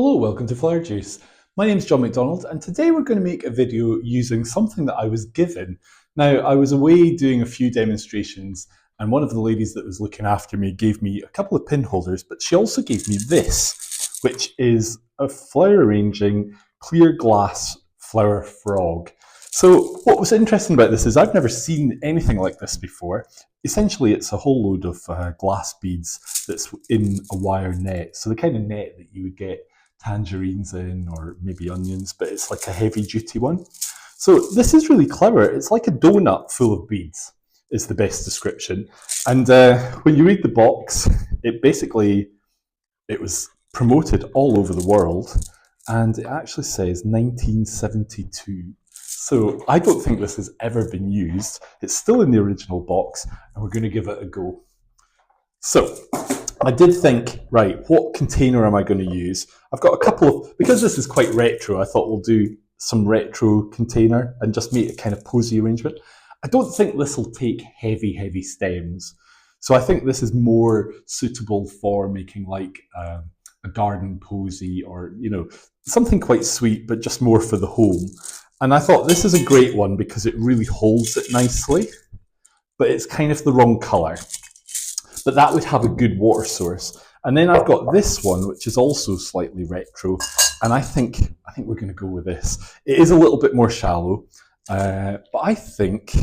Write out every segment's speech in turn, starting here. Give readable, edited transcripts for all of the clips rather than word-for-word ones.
Hello, welcome to FlowerJoos. My name is John McDonald and today we're going to make a video using something that I was given. Now, I was away doing a few demonstrations and one of the ladies that was looking after me gave me a couple of pin holders, but she also gave me this, which is a flower arranging clear glass flower frog. So what was interesting about this is I've never seen anything like this before. Essentially, it's a whole load of glass beads that's in a wire net. So the kind of net that you would get tangerines in or maybe onions, but it's like a heavy duty one. So this is really clever. It's like a donut full of beads is the best description. And when you read the box, it was promoted all over the world and it actually says 1972. So I don't think this has ever been used. It's still in the original box and we're going to give it a go. So I did think, right, what container am I going to use? I've got a couple of, because this is quite retro, I thought we'll do some retro container and just make a kind of posy arrangement. I don't think this will take heavy stems. So I think this is more suitable for making like a garden posy or, you know, something quite sweet, but just more for the home. And I thought this is a great one because it really holds it nicely, but it's kind of the wrong color. But that would have a good water source. And then I've got this one, which is also slightly retro, and I think we're going to go with this. It is a little bit more shallow, but I think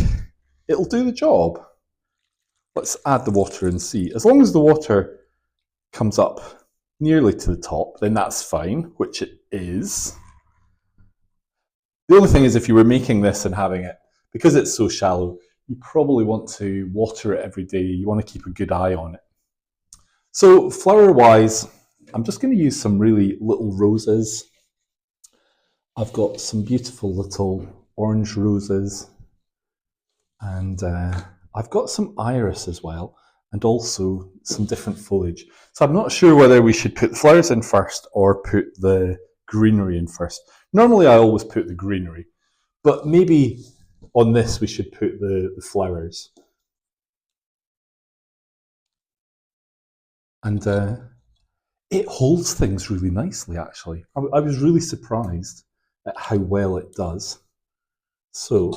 it'll do the job. Let's add the water and see. As long as the water comes up nearly to the top, then that's fine, which it is. The only thing is if you were making this and having it, because it's so shallow, you probably want to water it every day. You want to keep a good eye on it. So flower-wise, I'm just going to use some really little roses. I've got some beautiful little orange roses. And I've got some iris as well, and also some different foliage. So I'm not sure whether we should put the flowers in first or put the greenery in first. Normally I always put the greenery, but maybe on this we should put the flowers. And it holds things really nicely, actually. I was really surprised at how well it does. So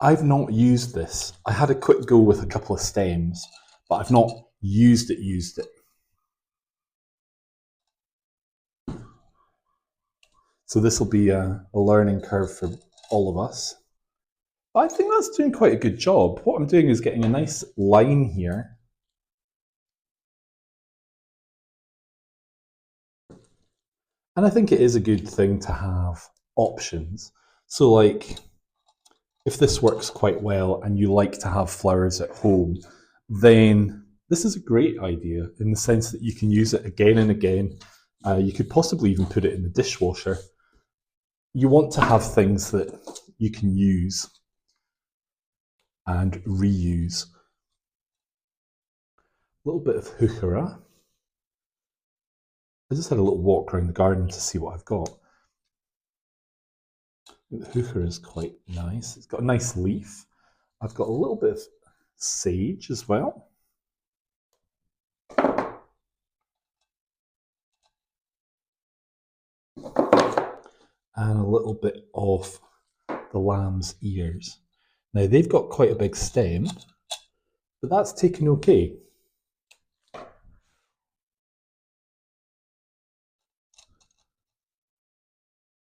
I've not used this. I had a quick go with a couple of stems, but I've not used it. So this will be a learning curve for all of us. But I think that's doing quite a good job. What I'm doing is getting a nice line here. And I think it is a good thing to have options. So like, if this works quite well and you like to have flowers at home, then this is a great idea in the sense that you can use it again and again. You could possibly even put it in the dishwasher. You want to have things that you can use and reuse. A little bit of heuchera. I just had a little walk around the garden to see what I've got. The heuchera is quite nice. It's got a nice leaf. I've got a little bit of sage as well. And a little bit of the lamb's ears. Now they've got quite a big stem, but that's taken okay.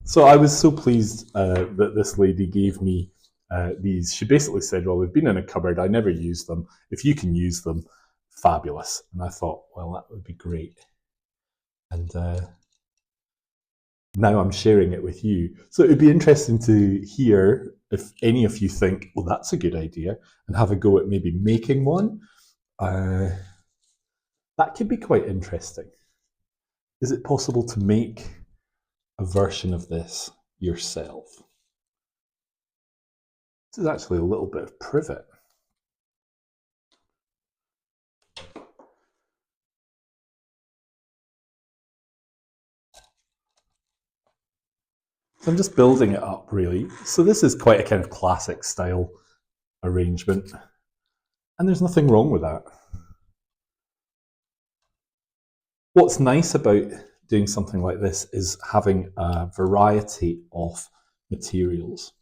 So I was so pleased that this lady gave me these. She basically said, well, they've been in a cupboard, I never used them. If you can use them, fabulous. And I thought, well, that would be great. And now I'm sharing it with you. So it'd be interesting to hear if any of you think, well, that's a good idea, and have a go at maybe making one. That could be quite interesting. Is it possible to make a version of this yourself? This is actually a little bit of privet. So I'm just building it up, really. So this is quite a kind of classic style arrangement, and there's nothing wrong with that. What's nice about doing something like this is having a variety of materials.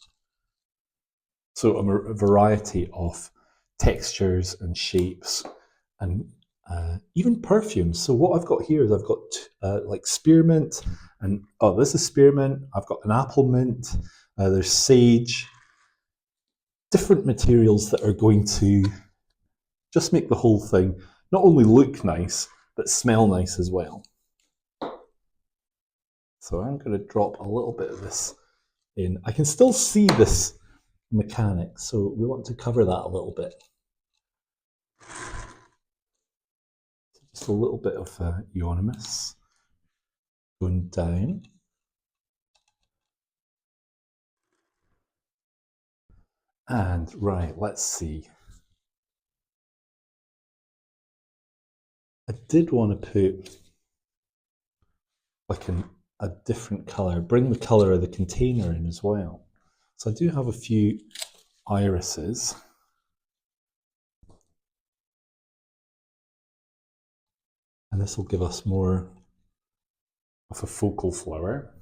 So a variety of textures and shapes and even perfumes. So what I've got here is I've got like spearmint and, oh, this is spearmint. I've got an apple mint. There's sage. Different materials that are going to just make the whole thing not only look nice, but smell nice as well. So I'm going to drop a little bit of this in. I can still see this mechanic, so we want to cover that a little bit. Just a little bit of euonymus going down. And right, let's see. I did want to put like a different colour, bring the colour of the container in as well. So I do have a few irises. And this will give us more of a focal flower.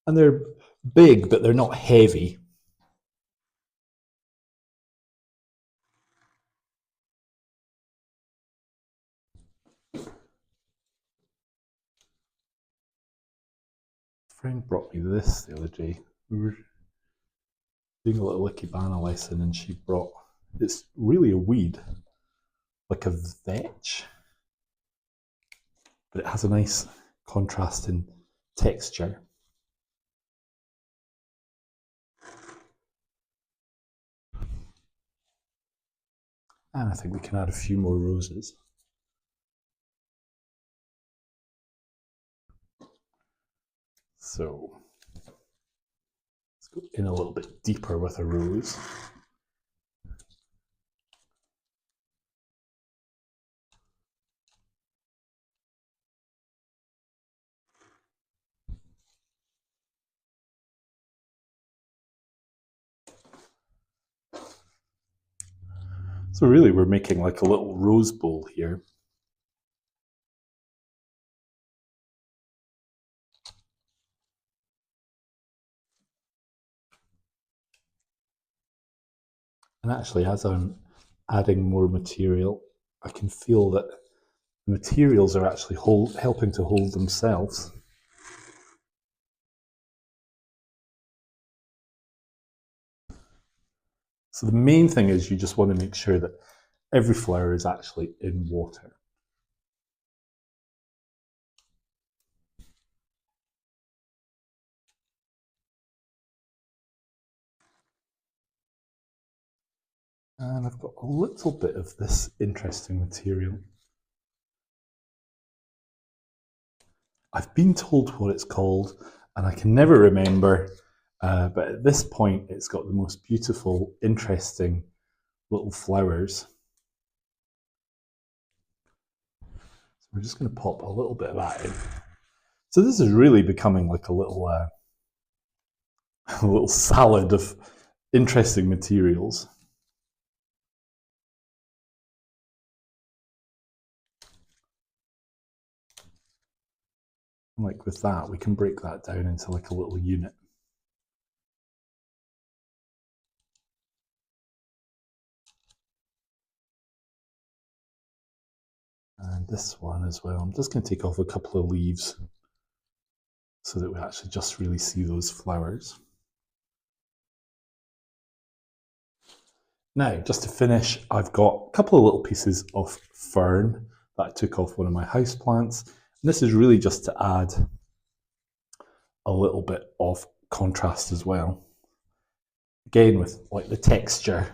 And they're big, but they're not heavy. A friend brought me this the other day. We were doing a little ikebana lesson and she brought, it's really a weed, like a vetch, but it has a nice contrast in texture. And I think we can add a few more roses. So let's go in a little bit deeper with a rose. So really we're making like a little rose bowl here. And actually, as I'm adding more material, I can feel that the materials are actually helping to hold themselves. So the main thing is you just want to make sure that every flower is actually in water. And I've got a little bit of this interesting material. I've been told what it's called, and I can never remember, but at this point it's got the most beautiful, interesting little flowers. So we're just going to pop a little bit of that in. So this is really becoming like a little salad of interesting materials. And like with that, we can break that down into like a little unit. And this one as well. I'm just going to take off a couple of leaves so that we actually just really see those flowers. Now, just to finish, I've got a couple of little pieces of fern that I took off one of my houseplants. And this is really just to add a little bit of contrast as well. Again, with like the texture.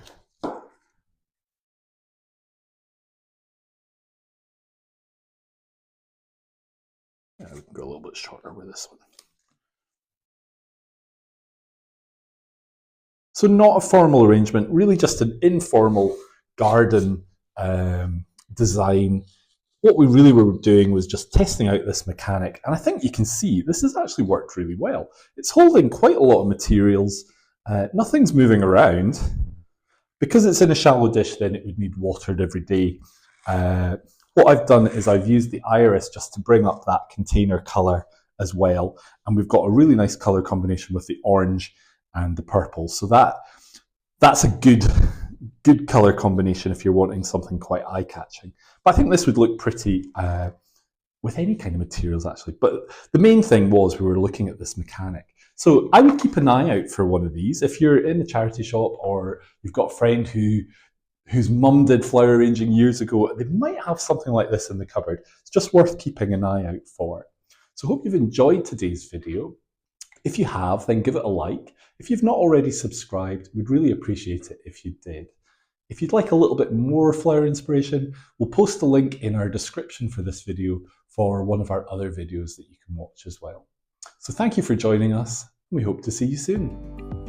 Yeah, we can go a little bit shorter with this one. So not a formal arrangement, really just an informal garden design what we really were doing was just testing out this mechanic, and I think you can see this has actually worked really well. It's holding quite a lot of materials, nothing's moving around. Because it's in a shallow dish, then it would need watered every day. What I've done is I've used the iris just to bring up that container colour as well, and we've got a really nice colour combination with the orange and the purple. So that's a good colour combination if you're wanting something quite eye-catching. But I think this would look pretty with any kind of materials actually. But the main thing was we were looking at this mechanic. So I would keep an eye out for one of these. If you're in a charity shop or you've got a friend whose mum did flower arranging years ago, they might have something like this in the cupboard. It's just worth keeping an eye out for. So I hope you've enjoyed today's video. If you have, then give it a like. If you've not already subscribed, we'd really appreciate it if you did. If you'd like a little bit more flower inspiration, we'll post a link in our description for this video for one of our other videos that you can watch as well. So thank you for joining us, and we hope to see you soon.